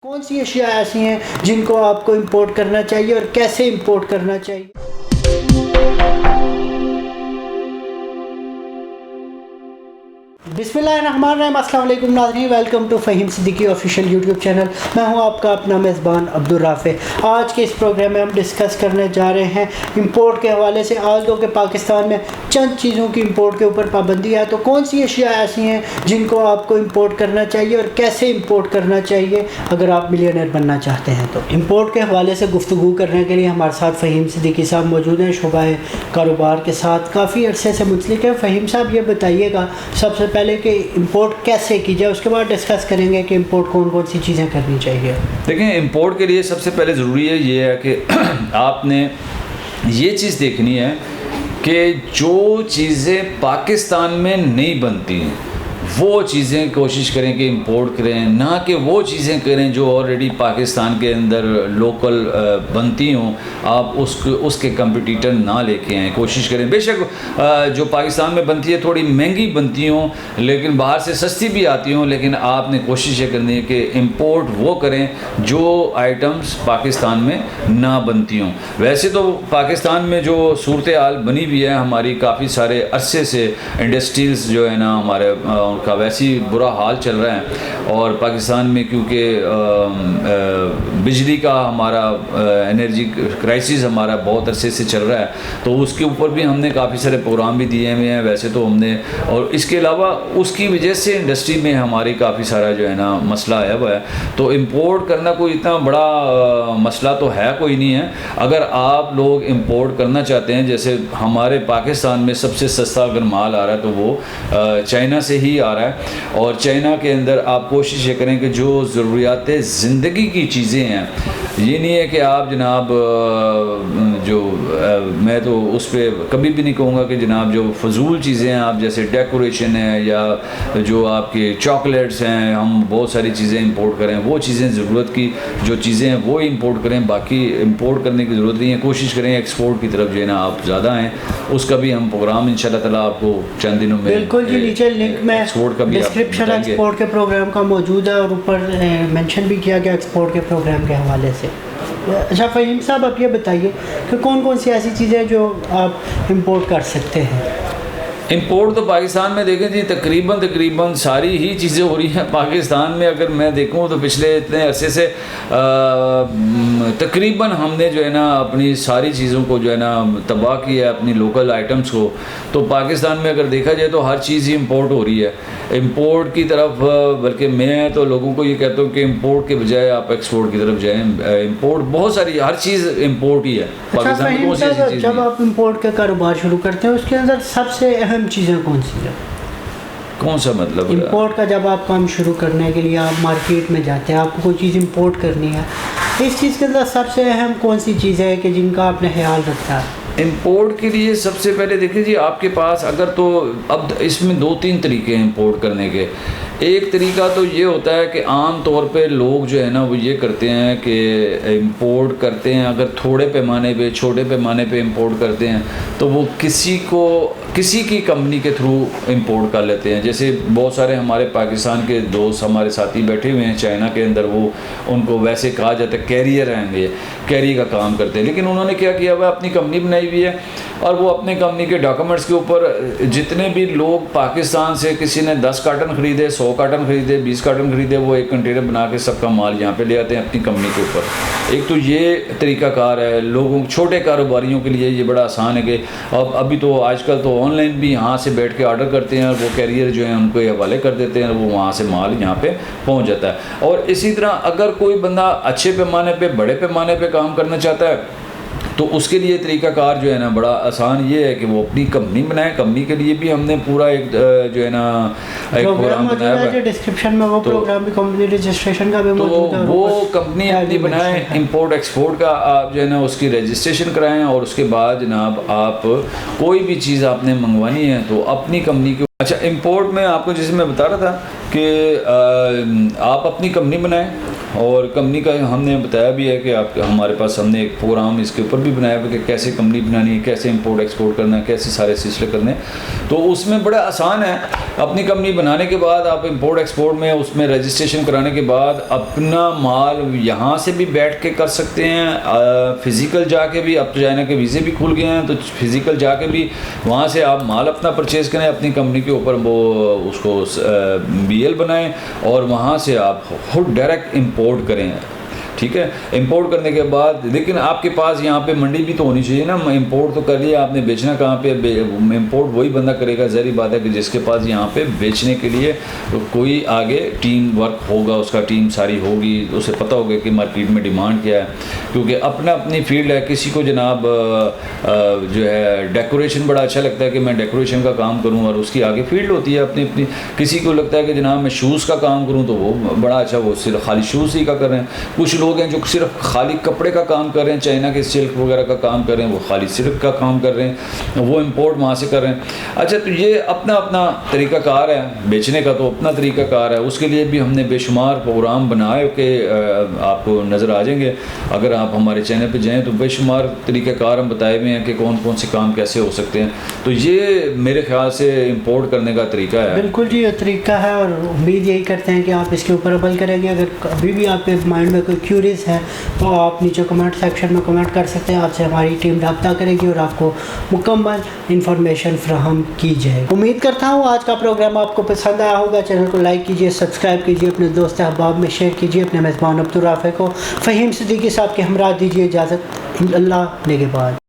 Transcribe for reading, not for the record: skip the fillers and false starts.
कौन सी अशिया ऐसी हैं जिनको आपको इंपोर्ट करना चाहिए और कैसे इंपोर्ट करना चाहिए। बिस्मिल्लाहिर्रहमानिर्रहीम, अस्सलाम वालेकुम नाज़रीन, welcome to Faheem Siddiqui official YouTube channel. मैं हूं आपका अपना मेज़बान अब्दुल राफ़े। आज के इस प्रोग्राम में हम डिस्कस करने जा रहे हैं इंपोर्ट के हवाले से। आज दो कि पाकिस्तान में चंद चीज़ों की इंपोर्ट के ऊपर पाबंदी है, तो कौन सी अशिया ऐसी हैं जिनको आपको इंपोर्ट करना चाहिए और कैसे इंपोर्ट करना चाहिए अगर आप मिलियनेयर बनना चाहते हैं। तो इंपोर्ट के हवाले से गुफ्तगू करने के लिए हमारे साथ फ़हीम सिद्दीकी साहब मौजूद हैं, शोबा कारोबार के साथ काफ़ी अरसे से मुंसलिक है। फ़हीम साहब, ये बताइएगा सबसे पहले कि इंपोर्ट कैसे की जाए, उसके बाद डिस्कस करेंगे कि इंपोर्ट कौन कौन सी चीज़ें करनी चाहिए। देखें, इंपोर्ट के लिए सबसे पहले ज़रूरी है ये है कि आपने ये चीज़ देखनी है कि जो चीज़ें पाकिस्तान में नहीं बनती हैं वो चीज़ें कोशिश करें कि इंपोर्ट करें, ना कि वो चीज़ें करें जो ऑलरेडी पाकिस्तान के अंदर लोकल बनती हों। आप उसके कंपटीटर ना लेके आएँ, कोशिश करें। बेशक जो पाकिस्तान में बनती है थोड़ी महंगी बनती हों, लेकिन बाहर से सस्ती भी आती हों, लेकिन आपने कोशिश ये करनी है कि इंपोर्ट वो करें जो आइटम्स पाकिस्तान में ना बनती हों। वैसे तो पाकिस्तान में जो सूरत हाल बनी हुई है, हमारी काफ़ी सारे अरसे से इंडस्ट्रीज़ जो है ना हमारे का वैसे ही बुरा हाल चल रहा है। और पाकिस्तान में क्योंकि बिजली का हमारा एनर्जी क्राइसिस हमारा बहुत अरसे से चल रहा है, तो उसके ऊपर भी हमने काफ़ी सारे प्रोग्राम भी दिए हुए हैं वैसे तो हमने। और इसके अलावा उसकी वजह से इंडस्ट्री में हमारी काफ़ी सारा जो है ना मसला आया हुआ है। तो इंपोर्ट करना कोई इतना बड़ा मसला तो है कोई नहीं है। अगर आप लोग इंपोर्ट करना चाहते हैं, जैसे हमारे पाकिस्तान में सबसे सस्ता अगर माल आ रहा है तो वो चाइना से ही आ रहा है। और चाइना के अंदर आप कोशिश ये करें कि जो ज़रूरियात ज़िंदगी की चीज़ें हैं, ये नहीं है कि आप जनाब मैं तो उस पर कभी भी नहीं कहूँगा कि जनाब जो फजूल चीज़ें हैं आप जैसे डेकोरेशन है या जो आपके चॉकलेट्स हैं, हम बहुत सारी चीज़ें इंपोर्ट करें। वो चीज़ें ज़रूरत की जो चीज़ें हैं वो इंपोर्ट करें, बाकी इंपोर्ट करने की ज़रूरत नहीं है। कोशिश करें एक्सपोर्ट की तरफ जो है ना आप ज़्यादा हैं। उसका भी हम प्रोग्राम इंशाल्लाह ताला आपको चंद दिनों में बिल्कुल जी, नीचे लिंक में डिस्क्रिप्शन एक्सपोर्ट के प्रोग्राम का मौजूद है और ऊपर मेंशन भी किया गया एक्सपोर्ट के प्रोग्राम के हवाले से। अच्छा फ़हीम साहब, आप ये बताइए कि कौन कौन सी ऐसी चीज़ें जो आप इंपोर्ट कर सकते हैं। इंपोर्ट तो पाकिस्तान में देखें जी तकरीबन सारी ही चीज़ें हो रही हैं पाकिस्तान में। अगर मैं देखूं तो पिछले इतने अरसे से तकरीबन हमने जो है ना अपनी सारी चीज़ों को जो है ना तबाह किया है, अपनी लोकल आइटम्स को। तो पाकिस्तान में अगर देखा जाए तो हर चीज़ ही इंपोर्ट हो रही है इंपोर्ट की तरफ। बल्कि मैं तो लोगों को ये कहता हूँ कि इंपोर्ट के बजाय आप एक्सपोर्ट की तरफ जाएँ। इंपोर्ट बहुत सारी हर चीज़ इंपोर्ट ही है पाकिस्तान में। कौन सी ऐसी चीज़ जब आप इंपोर्ट का कारोबार शुरू करते हैं उसके अंदर सबसे अहम चीज़ें कौन सी है? कौन सा मतलब इंपोर्ट का जब आप काम शुरू करने के लिए आप मार्केट में जाते हैं, आपको कोई चीज़ इंपोर्ट करनी है, इस चीज़ के अंदर सबसे अहम कौन सी चीज़ है कि जिनका आपने ख्याल रखा है? इंपोर्ट के लिए सबसे पहले देखिए जी, आपके पास अगर तो अब इसमें 2-3 तरीके हैं इंपोर्ट करने के। एक तरीका तो ये होता है कि आम तौर पे लोग जो है ना वो ये करते हैं कि इंपोर्ट करते हैं, अगर थोड़े पैमाने पे छोटे पैमाने पे इंपोर्ट करते हैं तो वो किसी की कंपनी के थ्रू इंपोर्ट कर लेते हैं। जैसे बहुत सारे हमारे पाकिस्तान के दोस्त हमारे साथी बैठे हुए हैं चाइना के अंदर, वो उनको वैसे कहा जाता है कैरियर हैं, ये कैरी का काम करते हैं। लेकिन उन्होंने क्या किया हुआ, अपनी कंपनी बनाई हुई है और वो अपने कंपनी के डॉक्यूमेंट्स के ऊपर जितने भी लोग पाकिस्तान से किसी ने 10 कार्टन ख़रीदे, 100 कार्टन ख़रीदे, 20 कार्टन ख़रीदे, वो एक कंटेनर बना के सबका माल यहाँ पे ले आते हैं अपनी कंपनी के ऊपर। एक तो ये तरीक़ाकार है लोगों छोटे कारोबारियों के लिए, ये बड़ा आसान है कि अब अभी तो आजकल तो ऑनलाइन भी यहाँ से बैठ के ऑर्डर करते हैं और वो कैरियर जो है उनको हवाले कर देते हैं, वो वहाँ से माल यहाँ पे पहुँच जाता है। और इसी तरह अगर कोई बंदा अच्छे पैमाने पे बड़े पैमाने पे काम करना चाहता है तो उसके लिए तरीक़ाकार जो है ना बड़ा आसान ये है कि वो अपनी कंपनी बनाए। कंपनी के लिए भी हमने पूरा एक जो है ना एक प्रोग्राम बनाया है डिस्क्रिप्शन में, वो प्रोग्राम भी कंपनी रजिस्ट्रेशन का भी मौजूद है। वो कंपनी अपनी बनाए, इंपोर्ट एक्सपोर्ट का आप जो है ना उसकी रजिस्ट्रेशन कराएं और उसके बाद जनाब आप कोई भी चीज़ आपने मंगवानी है तो अपनी कंपनी के। अच्छा, इंपोर्ट में आपको जैसे मैं बता रहा था कि आप अपनी कंपनी बनाएं और कंपनी का हमने बताया भी है कि आप हमारे पास हमने एक प्रोग्राम इसके ऊपर भी बनाया हुआ कि कैसे कंपनी बनानी है, कैसे इंपोर्ट एक्सपोर्ट करना है, कैसे सारे सिलसिले करने हैं। तो उसमें बड़ा आसान है। अपनी कंपनी बनाने के बाद आप इंपोर्ट एक्सपोर्ट में उसमें रजिस्ट्रेशन कराने के बाद अपना माल यहाँ से भी बैठ के कर सकते हैं, फ़िज़िकल जाके भी। अब तो चाइना के वीज़े भी खुल गए हैं, तो फ़िज़िकल जाके भी वहाँ से आप माल अपना परचेज़ करें, अपनी कंपनी के ऊपर वो उसको BL बनाएं और वहाँ से आप खुद डायरेक्ट इंपोर्ट करें। ठीक है, इंपोर्ट करने के बाद लेकिन आपके पास यहाँ पे मंडी भी तो होनी चाहिए ना। इंपोर्ट तो कर लिया आपने, बेचना कहाँ पे? इंपोर्ट वही बंदा करेगा, ज़ाहिर बात है कि जिसके पास यहाँ पे बेचने के लिए तो कोई आगे टीम वर्क होगा, उसका टीम सारी होगी, उसे पता होगा कि मार्केट में डिमांड क्या है। क्योंकि अपना अपनी फील्ड है। किसी को जनाब जो है डेकोरेशन बड़ा अच्छा लगता है कि मैं डेकोरेशन का काम करूँ, और उसकी आगे फील्ड होती है अपनी अपनी। किसी को लगता है कि जनाब मैं शूज़ का काम करूँ, तो वो बड़ा अच्छा, वो सिर्फ खाली शूज़ ही का कर रहे हैं। कुछ लोग हैं जो सिर्फ खाली कपड़े का काम कर रहे हैं, चाइना के सिल्क वगैरह का काम कर रहे हैं, वो खाली सिल्क का काम कर रहे हैं, वो इंपोर्ट वहाँ से कर रहे हैं। अच्छा, तो ये अपना अपना तरीक़ाकार है बेचने का, तो अपना तरीक़ाकार है। उसके लिए भी हमने बेशुमार प्रोग्राम बनाए कि आपको नज़र आ जाएंगे अगर आप हमारे चैनल पर जाएँ, तो बेशुमार तरीक़ाकार हम बताए हुए हैं कि कौन कौन से काम कैसे हो सकते हैं। तो ये मेरे ख्याल से इंपोर्ट करने का तरीका है। बिल्कुल जी, ये तरीका है, और उम्मीद यही करते हैं कि आप इसके ऊपर अमल करेंगे। अगर अभी भी आपके माइंड में कोई क्यूरीज है तो आप नीचे कमेंट सेक्शन में कमेंट कर सकते हैं। आपसे हमारी टीम रब्ता करेगी और आपको मुकम्मल इंफॉर्मेशन फ्राहम की जाए। उम्मीद करता हूँ आज का प्रोग्राम आपको पसंद आया होगा। चैनल को लाइक कीजिए, सब्सक्राइब कीजिए, अपने दोस्त अहबाब में शेयर कीजिए। अपने मेज़बान अब्दुल राफ़े को फ़हीम सिद्दीकी साहब के हमरा दीजिए इजाज़त। अल्लाह ने के बाद।